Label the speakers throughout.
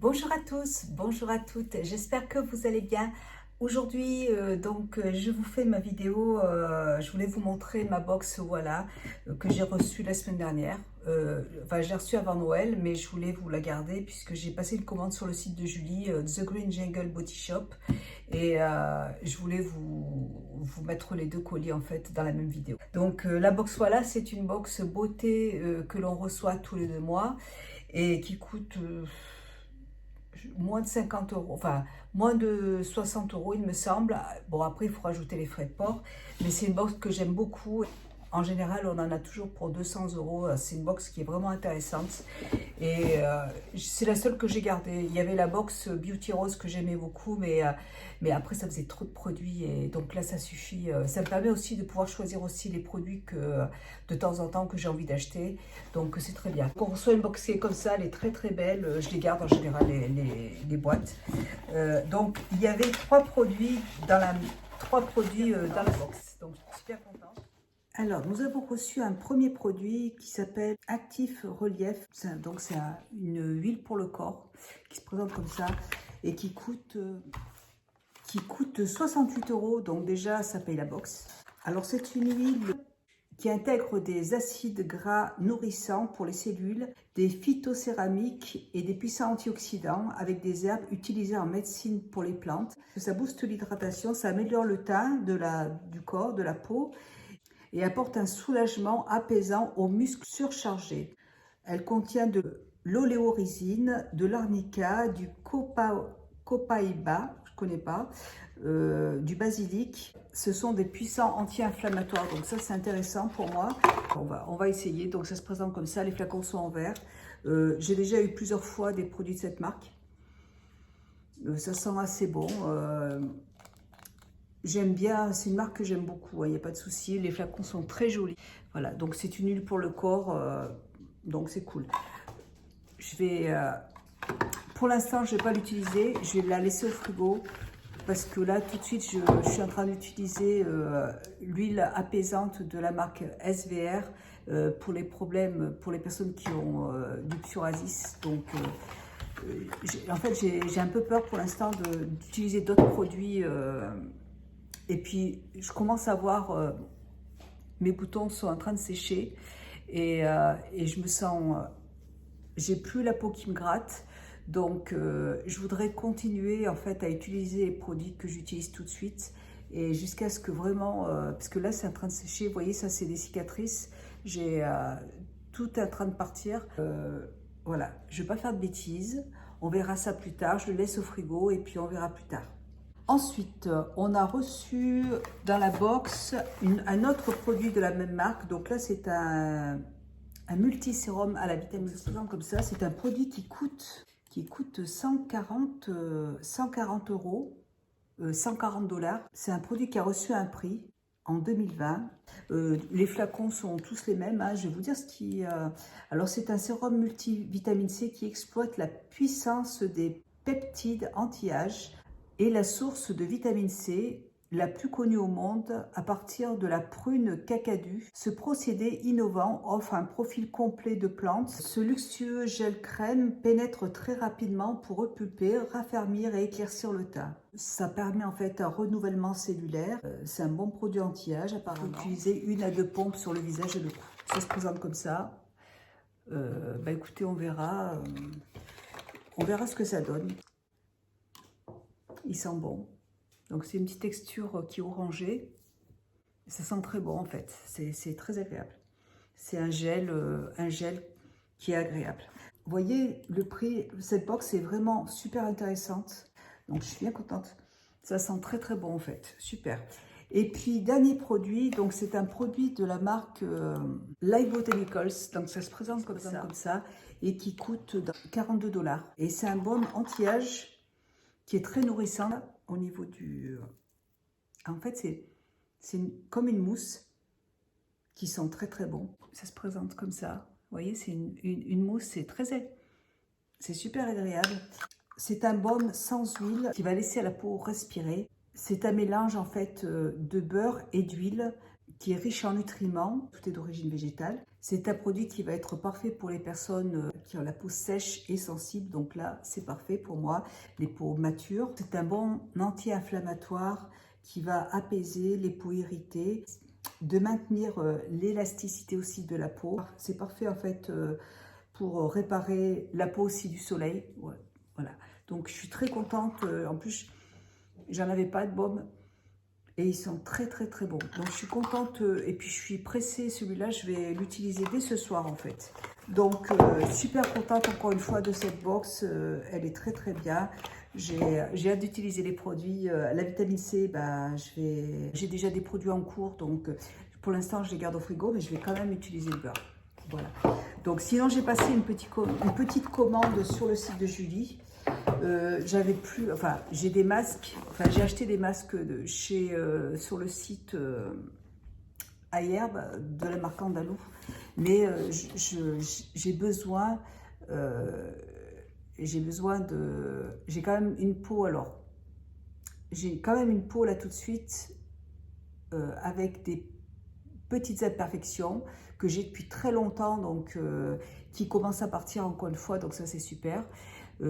Speaker 1: Bonjour à tous, bonjour à toutes, j'espère que vous allez bien. Aujourd'hui, je vous fais ma vidéo, je voulais vous montrer ma box, voilà, que j'ai reçue la semaine dernière. Enfin, je l'ai reçue avant Noël, mais je voulais vous la garder puisque j'ai passé une commande sur le site de Julie, The Green Jungle Body Shop. Et je voulais vous mettre les deux colis en fait dans la même vidéo. Donc la box, voilà, c'est une box beauté que l'on reçoit tous les 2 mois et qui coûte... moins de 50 euros, enfin moins de 60 euros il me semble. Bon, après il faut rajouter les frais de port, mais c'est une box que j'aime beaucoup. En général on en a toujours pour 200 euros, c'est une box qui est vraiment intéressante et c'est la seule que j'ai gardée. Il y avait la box Beauty Rose que j'aimais beaucoup, mais après ça faisait trop de produits et donc là ça suffit. Ça me permet aussi de pouvoir choisir aussi les produits que de temps en temps que j'ai envie d'acheter, donc c'est très bien. Quand on reçoit une box qui est comme ça, elle est très très belle, je les garde en général les boîtes. Donc il y avait trois produits dans la box, donc je suis super contente. Alors, nous avons reçu un premier produit qui s'appelle Actif Relief. Donc, c'est une huile pour le corps qui se présente comme ça et qui coûte 68 euros. Donc, déjà, ça paye la box. Alors, c'est une huile qui intègre des acides gras nourrissants pour les cellules, des phytocéramiques et des puissants antioxydants avec des herbes utilisées en médecine pour les plantes. Ça booste l'hydratation, ça améliore le teint du corps, de la peau, et apporte un soulagement apaisant aux muscles surchargés. Elle contient de l'oléorésine, de l'arnica, du copaïba, je ne connais pas, du basilic. Ce sont des puissants anti-inflammatoires, donc ça c'est intéressant pour moi. On va essayer. Donc ça se présente comme ça, les flacons sont en verre. J'ai déjà eu plusieurs fois des produits de cette marque. Ça sent assez bon. J'aime bien, c'est une marque que j'aime beaucoup, il n'y a pas de souci. Les flacons sont très jolis. Voilà, donc c'est une huile pour le corps, donc c'est cool. Pour l'instant, je ne vais pas l'utiliser, je vais la laisser au frigo parce que là, tout de suite, je suis en train d'utiliser l'huile apaisante de la marque SVR pour les problèmes, pour les personnes qui ont du psoriasis. Donc, en fait, j'ai un peu peur pour l'instant d'utiliser d'autres produits. Et puis, je commence à voir, mes boutons sont en train de sécher et je me sens, j'ai plus la peau qui me gratte. Donc, je voudrais continuer en fait à utiliser les produits que j'utilise tout de suite et jusqu'à ce que vraiment, parce que là c'est en train de sécher, vous voyez, ça c'est des cicatrices, j'ai tout est en train de partir. Voilà, je ne vais pas faire de bêtises, on verra ça plus tard, je le laisse au frigo et puis on verra plus tard. Ensuite, on a reçu dans la box un autre produit de la même marque. Donc là, c'est un multisérum à la vitamine C. Comme ça, c'est un produit qui coûte 140 euros, 140 dollars. C'est un produit qui a reçu un prix en 2020. Les flacons sont tous les mêmes, hein. Je vais vous dire ce qui... Alors, c'est un sérum multivitamine C qui exploite la puissance des peptides anti-âge et la source de vitamine C la plus connue au monde à partir de la prune cacadu. Ce procédé innovant offre un profil complet de plantes. Ce luxueux gel crème pénètre très rapidement pour repulper, raffermir et éclaircir le teint. Ça permet en fait un renouvellement cellulaire. C'est un bon produit anti-âge apparemment. Il faut utiliser 1 à 2 pompes sur le visage et le cou. Ça se présente comme ça. Écoutez, on verra ce que ça donne. Il sent bon. Donc c'est une petite texture qui est orangée. Ça sent très bon en fait. C'est très agréable. C'est un gel qui est agréable. Vous voyez, le prix, cette box est vraiment super intéressante. Donc je suis bien contente. Ça sent très très bon en fait. Super. Et puis dernier produit, donc c'est un produit de la marque Live Botanicals. Donc ça se présente comme ça et qui coûte 42 dollars. Et c'est un baume anti-âge qui est très nourrissant au niveau du... En fait, c'est comme une mousse qui sent très très bon. Ça se présente comme ça. Vous voyez, c'est une mousse, c'est super agréable. C'est un baume sans huile qui va laisser à la peau respirer. C'est un mélange en fait de beurre et d'huile qui est riche en nutriments. Tout est d'origine végétale. C'est un produit qui va être parfait pour les personnes qui ont la peau sèche et sensible. Donc là, c'est parfait pour moi, les peaux matures. C'est un bon anti-inflammatoire qui va apaiser les peaux irritées, de maintenir l'élasticité aussi de la peau. C'est parfait en fait pour réparer la peau aussi du soleil. Ouais, voilà. Donc je suis très contente. En plus, j'en avais pas de baume. Et ils sont très très bons. Donc je suis contente et puis je suis pressée. Celui-là, je vais l'utiliser dès ce soir en fait. Donc super contente encore une fois de cette box. Elle est très bien. J'ai hâte d'utiliser les produits. La vitamine C, bah, j'ai déjà des produits en cours. Donc pour l'instant, je les garde au frigo, mais je vais quand même utiliser le beurre. Voilà. Donc sinon, j'ai passé une petite commande sur le site de Julie. J'avais plus, enfin j'ai des masques, enfin j'ai acheté des masques sur le site Aherbe de la marque Andalou, mais j'ai besoin j'ai quand même une peau, alors j'ai quand même une peau là tout de suite avec des petites imperfections que j'ai depuis très longtemps, donc qui commencent à partir encore une fois, donc ça c'est super.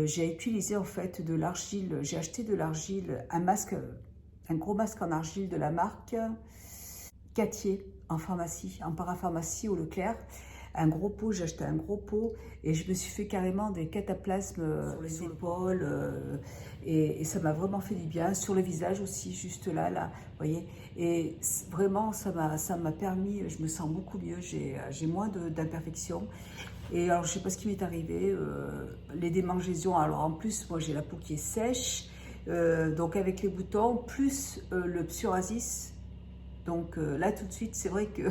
Speaker 1: J'ai utilisé en fait de l'argile, j'ai acheté de l'argile, un gros masque en argile de la marque Cattier en pharmacie, en parapharmacie au Leclerc. Un gros pot, j'ai acheté un gros pot et je me suis fait carrément des cataplasmes sur les épaules et ça m'a vraiment fait du bien. Sur le visage aussi, juste là, vous voyez. Et vraiment, ça m'a permis, je me sens beaucoup mieux, j'ai moins d'imperfections. Et alors, je ne sais pas ce qui m'est arrivé, les démangeaisons. Alors, en plus, moi, j'ai la peau qui est sèche, donc avec les boutons, plus le psoriasis. Donc là, tout de suite, c'est vrai que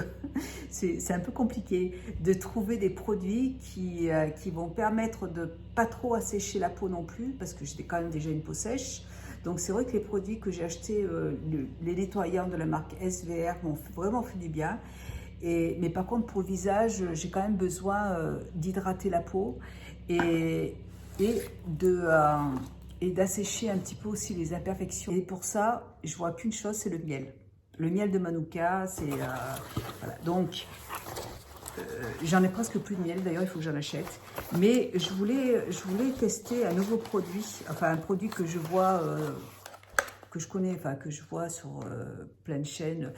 Speaker 1: c'est un peu compliqué de trouver des produits qui vont permettre de pas trop assécher la peau non plus, parce que j'ai quand même déjà une peau sèche. Donc c'est vrai que les produits que j'ai achetés, les nettoyants de la marque SVR, m'ont vraiment fait du bien. Mais par contre, pour le visage, j'ai quand même besoin d'hydrater la peau et d'assécher un petit peu aussi les imperfections. Et pour ça, je vois qu'une chose, c'est le miel. Le miel de Manuka, c'est... voilà. Donc, j'en ai presque plus de miel, d'ailleurs, il faut que j'en achète. Mais je voulais tester un nouveau produit, enfin un produit que je vois, que je connais, enfin que je vois sur plein de chaînes,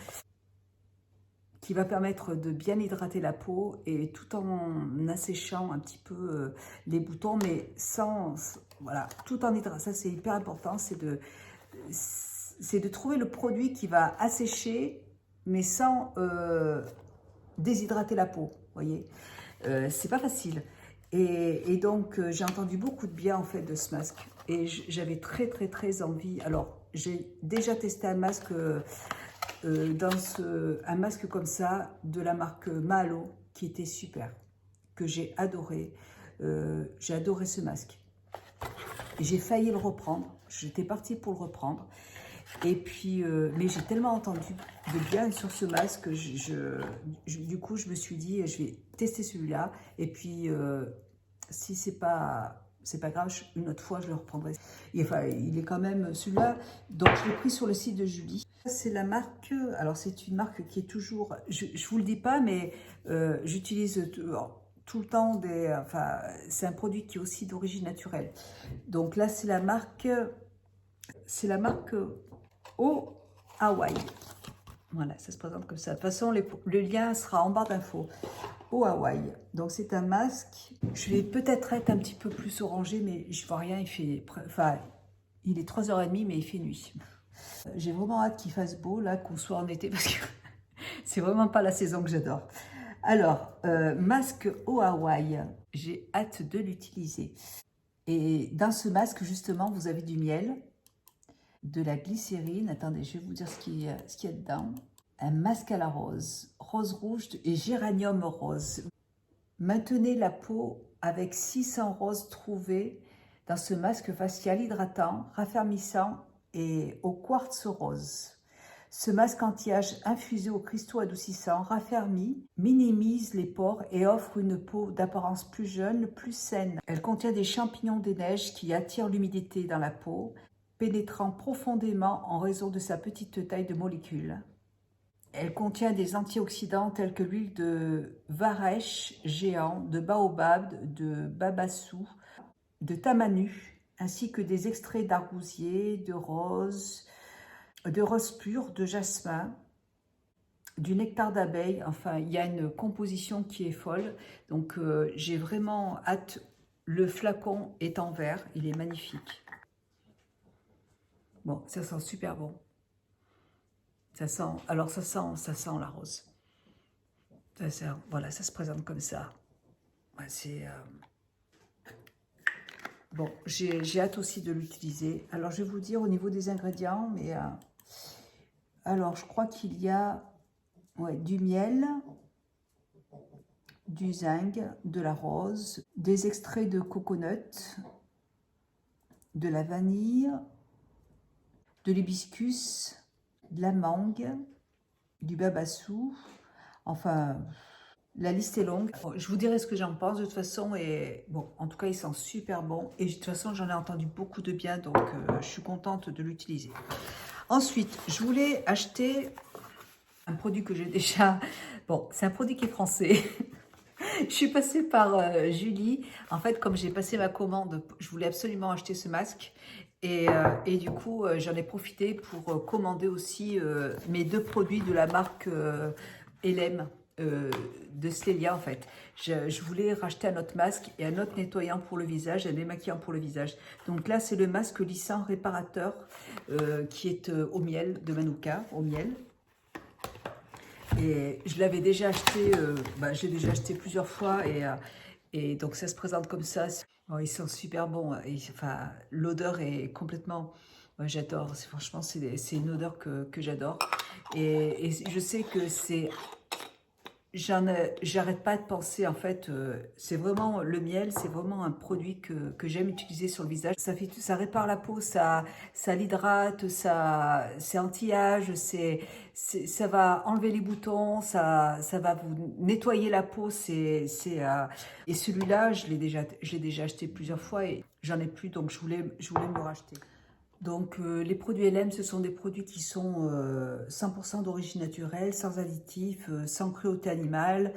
Speaker 1: qui va permettre de bien hydrater la peau et tout en asséchant un petit peu les boutons, mais voilà, tout en hydratant. Ça, c'est hyper important, c'est de trouver le produit qui va assécher, mais sans déshydrater la peau, vous voyez. C'est pas facile. Et donc, j'ai entendu beaucoup de bien, en fait, de ce masque. Et j'avais très envie. Alors, j'ai déjà testé un masque... un masque comme ça de la marque Mahalo qui était super, que j'ai adoré. J'ai adoré ce masque. J'ai failli le reprendre, j'étais partie pour le reprendre. Et puis, mais j'ai tellement entendu de bien sur ce masque, du coup, je me suis dit, je vais tester celui-là. Et puis, si c'est pas grave, une autre fois, je le reprendrai. Et, enfin, il est quand même celui-là. Donc, je l'ai pris sur le site de Julie. C'est la marque, alors c'est une marque qui est toujours, je vous le dis pas, mais j'utilise tout le temps enfin, c'est un produit qui est aussi d'origine naturelle. Donc là, c'est la marque Au Hawaï. Voilà, ça se présente comme ça. De toute façon, le lien sera en barre d'infos. Au Hawaï. Donc c'est un masque. Je vais peut-être être un petit peu plus orangé, mais je vois rien. Il est 3h30, mais il fait nuit. J'ai vraiment hâte qu'il fasse beau, là, qu'on soit en été, parce que c'est vraiment pas la saison que j'adore. Alors, masque au Hawaï, j'ai hâte de l'utiliser. Et dans ce masque, justement, vous avez du miel, de la glycérine. Attendez, je vais vous dire ce qu'il y a dedans. Un masque à la rose, rose rouge et géranium rose. Maintenez la peau avec 600 roses trouvées dans ce masque facial hydratant, raffermissant et au quartz rose. Ce masque anti-âge infusé aux cristaux adoucissants raffermit, minimise les pores et offre une peau d'apparence plus jeune, plus saine. Elle contient des champignons des neiges qui attirent l'humidité dans la peau, pénétrant profondément en raison de sa petite taille de molécules. Elle contient des antioxydants tels que l'huile de varech géant, de baobab, de babassou, de tamanu, ainsi que des extraits d'argousier, de rose pur, de jasmin, du nectar d'abeille. Enfin, il y a une composition qui est folle. Donc, j'ai vraiment hâte. Le flacon est en verre, il est magnifique. Bon, ça sent super bon. Ça sent, alors ça sent la rose. Voilà, ça se présente comme ça. Ouais, bon, j'ai hâte aussi de l'utiliser. Alors, je vais vous dire au niveau des ingrédients, mais alors, je crois qu'il y a du miel, du zinc, de la rose, des extraits de coconut, de la vanille, de l'hibiscus, de la mangue, du babassou. Enfin, la liste est longue. Je vous dirai ce que j'en pense de toute façon. Et bon, en tout cas, il sent super bon. Et de toute façon, j'en ai entendu beaucoup de bien. Donc, je suis contente de l'utiliser. Ensuite, je voulais acheter un produit que j'ai déjà... Bon, c'est un produit qui est français. Je suis passée par Julie. En fait, comme j'ai passé ma commande, je voulais absolument acheter ce masque. Et du coup, j'en ai profité pour commander aussi mes 2 produits de la marque LM de Clélia en fait. Je voulais racheter un autre masque et un autre nettoyant pour le visage, un démaquillant pour le visage. Donc là, c'est le masque lissant réparateur qui est au miel, de Manuka, au miel. Et je l'avais déjà acheté, j'ai déjà acheté plusieurs fois et donc ça se présente comme ça. Oh, ils sont super bons. Et, enfin, l'odeur est complètement... j'adore. Franchement, c'est une odeur que j'adore. Et je sais que c'est... J'arrête pas de penser, en fait, c'est vraiment le miel, c'est vraiment un produit que j'aime utiliser sur le visage. Ça répare la peau, ça l'hydrate, c'est anti-âge, ça va enlever les boutons, ça va vous nettoyer la peau. Et celui-là, je l'ai déjà acheté plusieurs fois et j'en ai plus, donc je voulais me le racheter. Donc, les produits LM, ce sont des produits qui sont 100% d'origine naturelle, sans additifs, sans cruauté animale,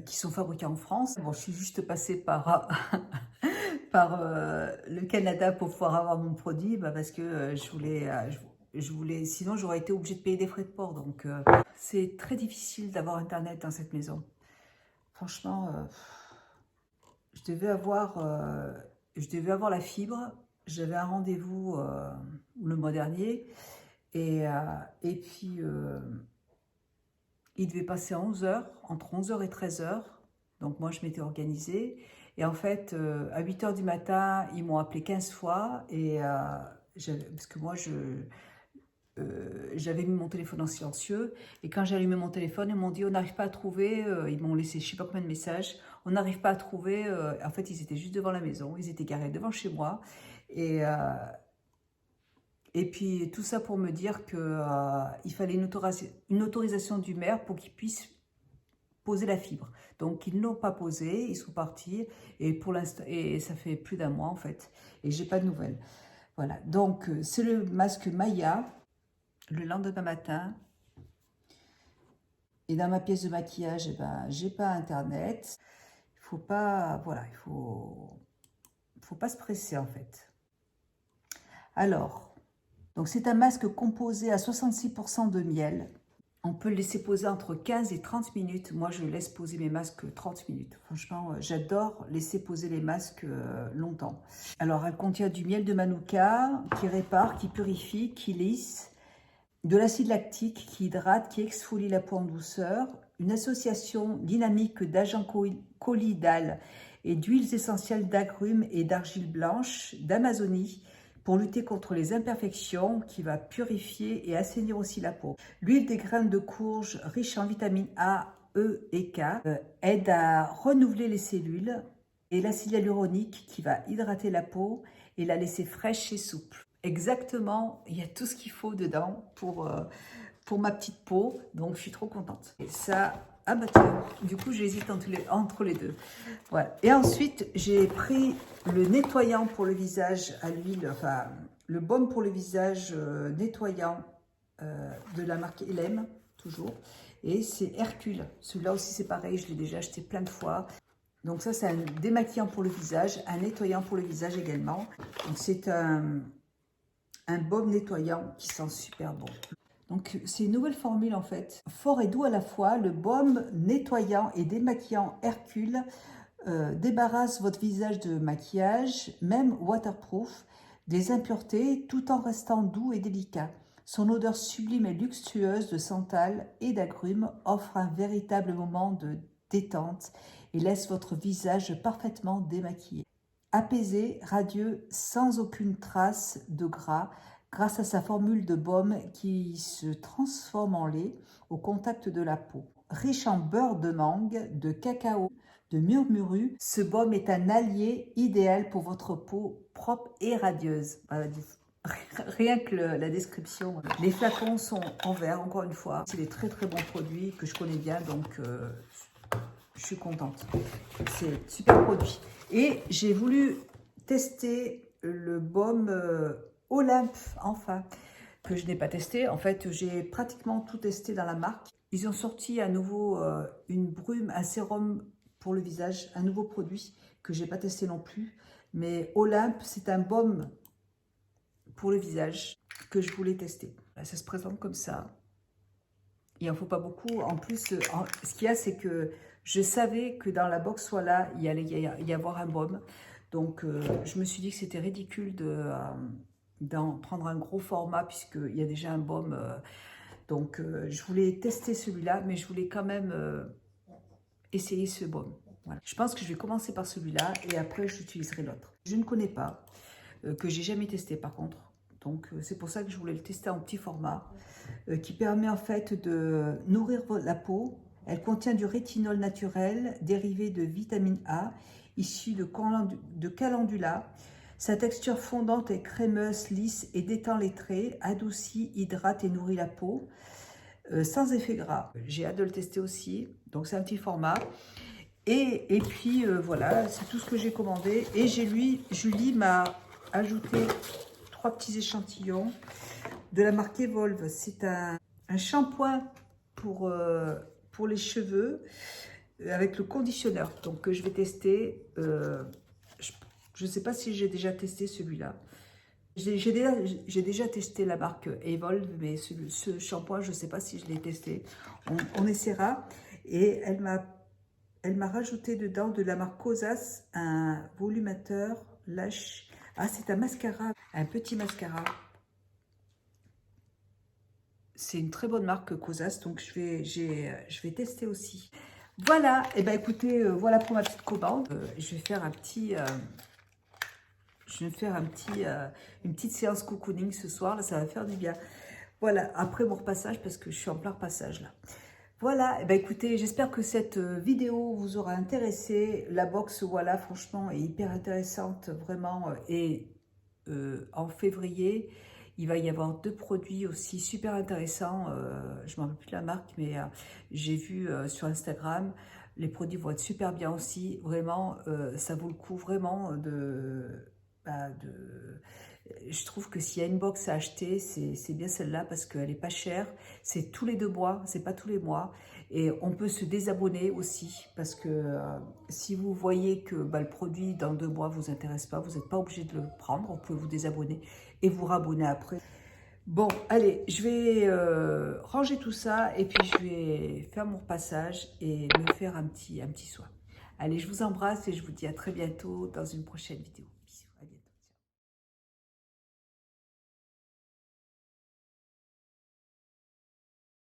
Speaker 1: qui sont fabriqués en France. Bon, je suis juste passée par, par le Canada pour pouvoir avoir mon produit, parce que je voulais, sinon j'aurais été obligée de payer des frais de port. Donc, c'est très difficile d'avoir Internet dans cette maison. Franchement, je devais avoir la fibre. J'avais un rendez-vous le mois dernier et puis il devait passer à 11 h, entre 11 h et 13 h. Donc moi je m'étais organisée et en fait à 8 h du matin ils m'ont appelé 15 fois et parce que moi j'avais mis mon téléphone en silencieux et quand j'ai allumé mon téléphone, ils m'ont dit on n'arrive pas à trouver, ils m'ont laissé je sais pas combien de messages, on n'arrive pas à trouver, en fait ils étaient juste devant la maison, ils étaient garés devant chez moi et puis tout ça pour me dire qu'il fallait une autorisation du maire pour qu'il puisse poser la fibre. Donc ils ne l'ont pas posé, ils sont partis et pour l'instant, et ça fait plus d'1 mois en fait et j'ai pas de nouvelles. Voilà, donc c'est le masque Maya. Le lendemain matin, et dans ma pièce de maquillage, j'ai pas Internet. Il faut pas, voilà, il faut pas se presser en fait. Alors, donc c'est un masque composé à 66% de miel. On peut le laisser poser entre 15 et 30 minutes. Moi, je laisse poser mes masques 30 minutes. Franchement, j'adore laisser poser les masques longtemps. Alors, elle contient du miel de Manuka qui répare, qui purifie, qui lisse, de l'acide lactique qui hydrate, qui exfolie la peau en douceur, une association dynamique d'agents colloïdales et d'huiles essentielles d'agrumes et d'argile blanche d'Amazonie pour lutter contre les imperfections, qui va purifier et assainir aussi la peau. L'huile des graines de courge riche en vitamines A, E et K aide à renouveler les cellules, et l'acide hyaluronique qui va hydrater la peau et la laisser fraîche et souple. Exactement, il y a tout ce qu'il faut dedans pour ma petite peau, donc je suis trop contente. Et ça, ah bah tiens, du coup j'hésite entre les deux. Voilà. Et ensuite, j'ai pris le nettoyant pour le visage à l'huile, enfin le baume pour le visage nettoyant de la marque LM, toujours. Et c'est Hercule. Celui-là aussi, c'est pareil, je l'ai déjà acheté plein de fois. Donc ça, c'est un démaquillant pour le visage, un nettoyant pour le visage également. Donc c'est un baume nettoyant qui sent super bon. Donc c'est une nouvelle formule en fait. Fort et doux à la fois, le baume nettoyant et démaquillant Hercule débarrasse votre visage de maquillage, même waterproof, des impuretés, tout en restant doux et délicat. Son odeur sublime et luxueuse de santal et d'agrumes offre un véritable moment de détente et laisse votre visage parfaitement démaquillé. Apaisé, radieux, sans aucune trace de gras, grâce à sa formule de baume qui se transforme en lait au contact de la peau. Riche en beurre de mangue, de cacao, de murmuru, ce baume est un allié idéal pour votre peau propre et radieuse. Voilà, rien que la description. Les flacons sont en verre, encore une fois. C'est des très très bons produits que je connais bien, donc je suis contente. C'est super produit. Et j'ai voulu tester le baume Olympe, enfin, que je n'ai pas testé. En fait, j'ai pratiquement tout testé dans la marque. Ils ont sorti à nouveau une brume, un sérum pour le visage, un nouveau produit que je n'ai pas testé non plus. Mais Olympe, c'est un baume pour le visage que je voulais tester. Ça se présente comme ça. Il n'en faut pas beaucoup. En plus, ce qu'il y a, c'est que je savais que dans la box voilà, il allait y avoir un baume. Donc, je me suis dit que c'était ridicule d'en prendre un gros format puisqu'il y a déjà un baume. Donc, je voulais tester celui-là, mais je voulais quand même essayer ce baume. Voilà. Je pense que je vais commencer par celui-là et après, j'utiliserai l'autre. Je ne connais pas, que j'ai jamais testé par contre. Donc, c'est pour ça que je voulais le tester en petit format, qui permet en fait de nourrir la peau. Elle contient du rétinol naturel, dérivé de vitamine A, issu de calendula. Sa texture fondante est crémeuse, lisse et détend les traits, adoucit, hydrate et nourrit la peau, sans effet gras. J'ai hâte de le tester aussi, donc c'est un petit format. Et puis voilà, c'est tout ce que j'ai commandé. Et Julie m'a ajouté 3 petits échantillons de la marque Evolve. C'est un shampoing pour les cheveux avec le conditionneur. Donc je vais tester. Je ne sais pas si j'ai déjà testé celui-là. J'ai déjà testé la marque Evolve, mais ce shampoing, je ne sais pas si je l'ai testé. On essaiera. Et elle m'a rajouté dedans de la marque Kosas un volumateur lâche. Ah, c'est un mascara, un petit mascara. C'est une très bonne marque Kosas, donc je vais tester aussi. Voilà, et ben écoutez, voilà pour ma petite commande. Je vais faire une petite séance cocooning ce soir, là ça va faire du bien. Voilà, après mon repassage, parce que je suis en plein repassage là. Voilà, et ben écoutez, j'espère que cette vidéo vous aura intéressé. La box, voilà, franchement, est hyper intéressante, vraiment. Et en février, il va y avoir 2 produits aussi super intéressants. Je ne me rappelle plus de la marque, mais j'ai vu sur Instagram. Les produits vont être super bien aussi. Vraiment, ça vaut le coup vraiment je trouve que s'il y a une box à acheter, c'est bien celle-là parce qu'elle n'est pas chère. C'est tous les 2 mois, c'est pas tous les mois. Et on peut se désabonner aussi parce que si vous voyez que le produit dans 2 mois ne vous intéresse pas, vous n'êtes pas obligé de le prendre. Vous pouvez vous désabonner et vous rabonner après. Bon, allez, je vais ranger tout ça et puis je vais faire mon repassage et me faire un petit soin. Allez, je vous embrasse et je vous dis à très bientôt dans une prochaine vidéo.